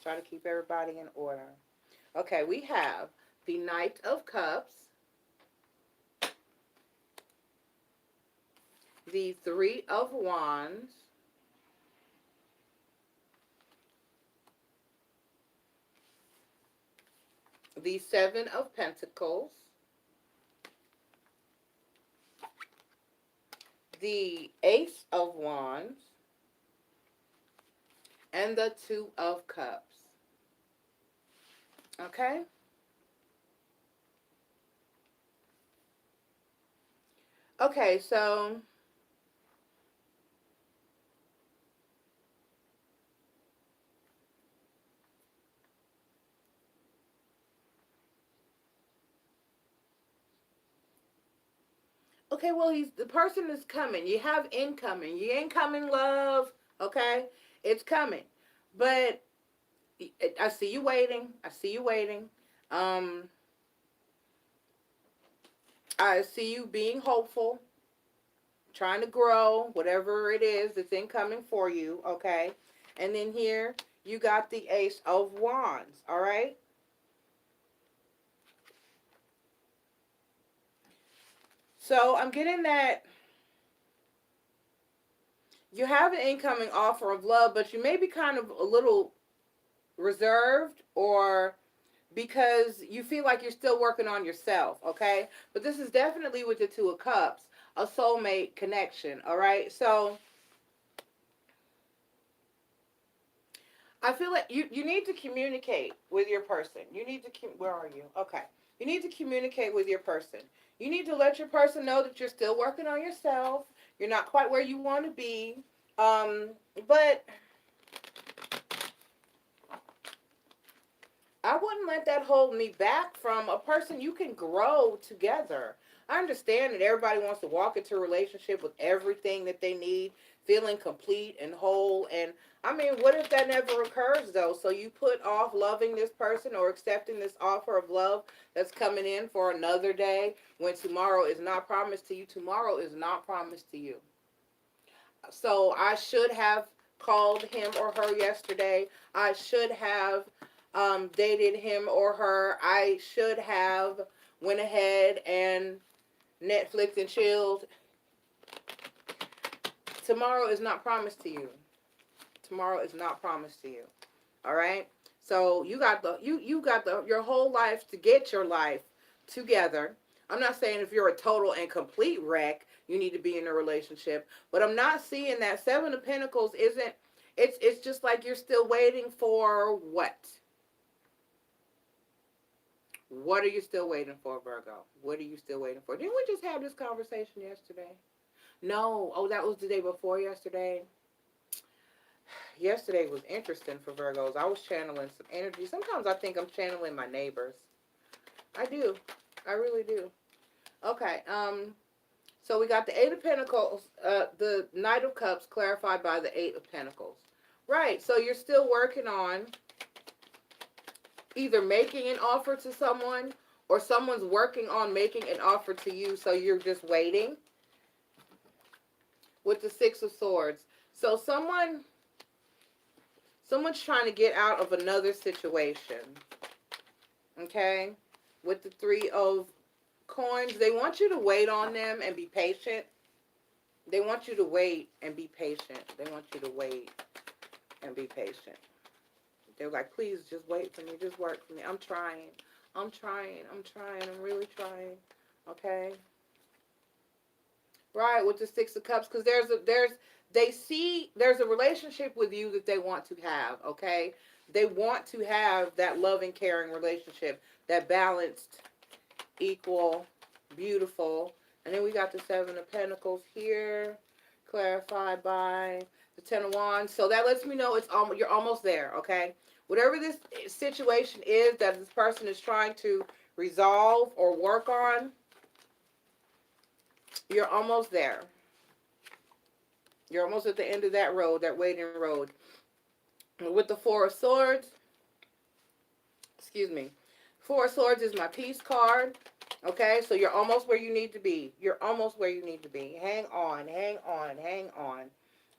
try to keep everybody in order. Okay, we have the Knight of Cups, the 3 of Wands, the 7 of Pentacles, the Ace of Wands, and the 2 of Cups. Okay? Okay, so okay, well, the person is coming. You have incoming. You incoming love, okay? It's coming. But I see you waiting. I see you being hopeful, trying to grow, whatever it is that's incoming for you, okay? And then here, you got the Ace of Wands, all right? So I'm getting that you have an incoming offer of love, but you may be kind of a little reserved, or because you feel like you're still working on yourself, okay? But this is definitely with the 2 of Cups, a soulmate connection, all right? So I feel like you need to communicate with your person. Where are you? Okay. You need to communicate with your person. You need to let your person know that you're still working on yourself. You're not quite where you want to be. But I wouldn't let that hold me back from a person you can grow together. I understand that everybody wants to walk into a relationship with everything that they need, feeling complete and whole. And I mean, what if that never occurs though? So you put off loving this person or accepting this offer of love that's coming in for another day when tomorrow is not promised to you. Tomorrow is not promised to you. So I should have called him or her yesterday. I should have dated him or her. I should have went ahead and Netflix and chilled. Tomorrow is not promised to you. Tomorrow is not promised to you. All right? So you got your whole life to get your life together. I'm not saying if you're a total and complete wreck, you need to be in a relationship, but I'm not seeing that Seven of Pentacles isn't. It's just like you're still waiting for what? What are you still waiting for, Virgo? What are you still waiting for? Didn't we just have this conversation yesterday? No. Oh, that was the day before yesterday. Yesterday was interesting for Virgos. I was channeling some energy. Sometimes I think I'm channeling my neighbors. I do. I really do. Okay. So we got the Eight of Pentacles, the Knight of Cups clarified by the Eight of Pentacles. Right. So you're still working on either making an offer to someone or someone's working on making an offer to you. So you're just waiting. With the Six of Swords. So someone's trying to get out of another situation. Okay? With the Three of Coins, they want you to wait on them and be patient. They want you to wait and be patient. They want you to wait and be patient. They're like, please just wait for me. Just work for me. I'm trying. I'm trying. I'm trying. I'm really trying. Okay? Right, with the Six of Cups, because they see there's a relationship with you that they want to have, okay? They want to have that loving, caring relationship, that balanced, equal, beautiful. And then we got the Seven of Pentacles here, clarified by the Ten of Wands. So that lets me know you're almost there, okay? Whatever this situation is that this person is trying to resolve or work on, you're almost there. You're almost at the end of that road, that waiting road. With the Four of Swords, excuse me, Four of Swords is my peace card. Okay, so you're almost where you need to be. You're almost where you need to be. Hang on, hang on, hang on.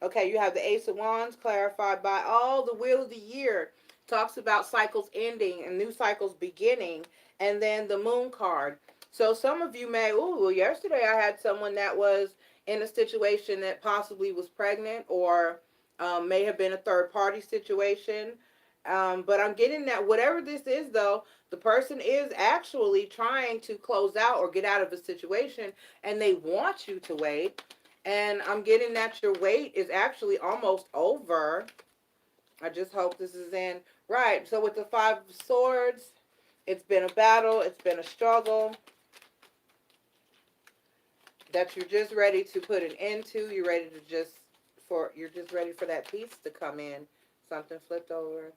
Okay, you have the Ace of Wands clarified by the Wheel of the Year. Talks about cycles ending and new cycles beginning. And then the Moon card. So some of you may, yesterday I had someone that was in a situation that possibly was pregnant or may have been a third party situation. But I'm getting that whatever this is, though, the person is actually trying to close out or get out of a situation, and they want you to wait. And I'm getting that your wait is actually almost over. I just hope this is in. Right, so with the Five of Swords, it's been a battle, it's been a struggle that you're just ready to put an end to. You're just ready for that peace to come in. Something flipped over.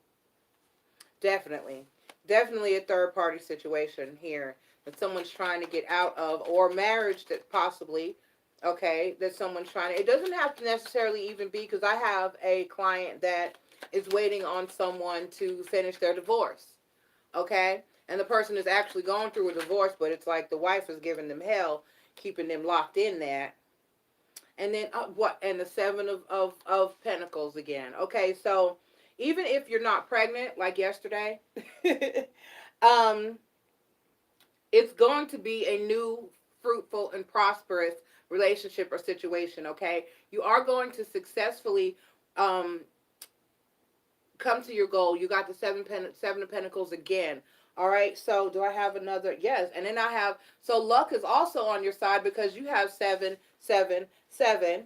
Definitely a third party situation here that someone's trying to get out of, or marriage that possibly, okay, that someone's trying to, it doesn't have to necessarily even be, because I have a client that is waiting on someone to finish their divorce, okay, and the person is actually going through a divorce, but it's like the wife is giving them hell, keeping them locked in that. And then and the Seven of Pentacles again. Okay, so even if you're not pregnant like yesterday, it's going to be a new, fruitful, and prosperous relationship or situation, okay? You are going to successfully come to your goal. You got the Seven of Pentacles again. All right, so do I have another? Yes, and then I have, so luck is also on your side because you have 7, 7, 7.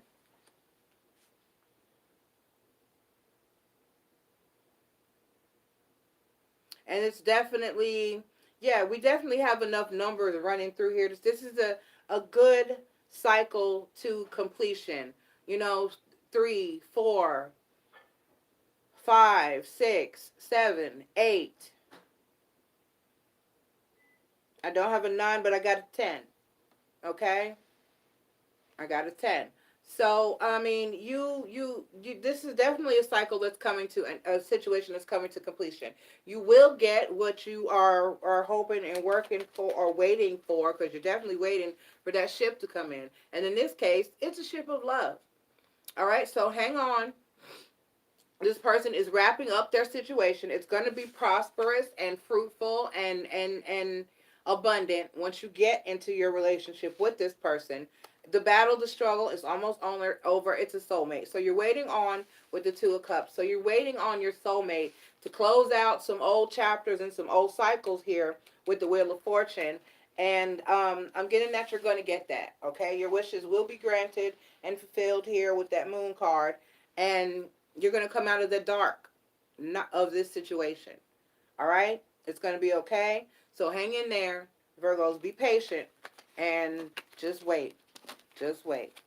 And it's definitely, yeah, we definitely have enough numbers running through here. This is a good cycle to completion. You know, 3, 4, 5, 6, 7, 8. I don't have a 9, but I got a 10. Okay? I got a 10. So, I mean, you this is definitely a cycle that's coming to, a situation that's coming to completion. You will get what you are hoping and working for or waiting for, because you're definitely waiting for that ship to come in. And in this case, it's a ship of love. All right, so hang on. This person is wrapping up their situation. It's going to be prosperous and fruitful and abundant once you get into your relationship with this person. The battle, the struggle is almost over. It's a soulmate. So you're waiting on with the Two of Cups. So you're waiting on your soulmate to close out some old chapters and some old cycles here with the Wheel of Fortune. And I'm getting that you're going to get that. Okay, your wishes will be granted and fulfilled here with that Moon card. And you're going to come out of the dark of this situation. All right? It's going to be okay. So hang in there, Virgos. Be patient and just wait. Just wait.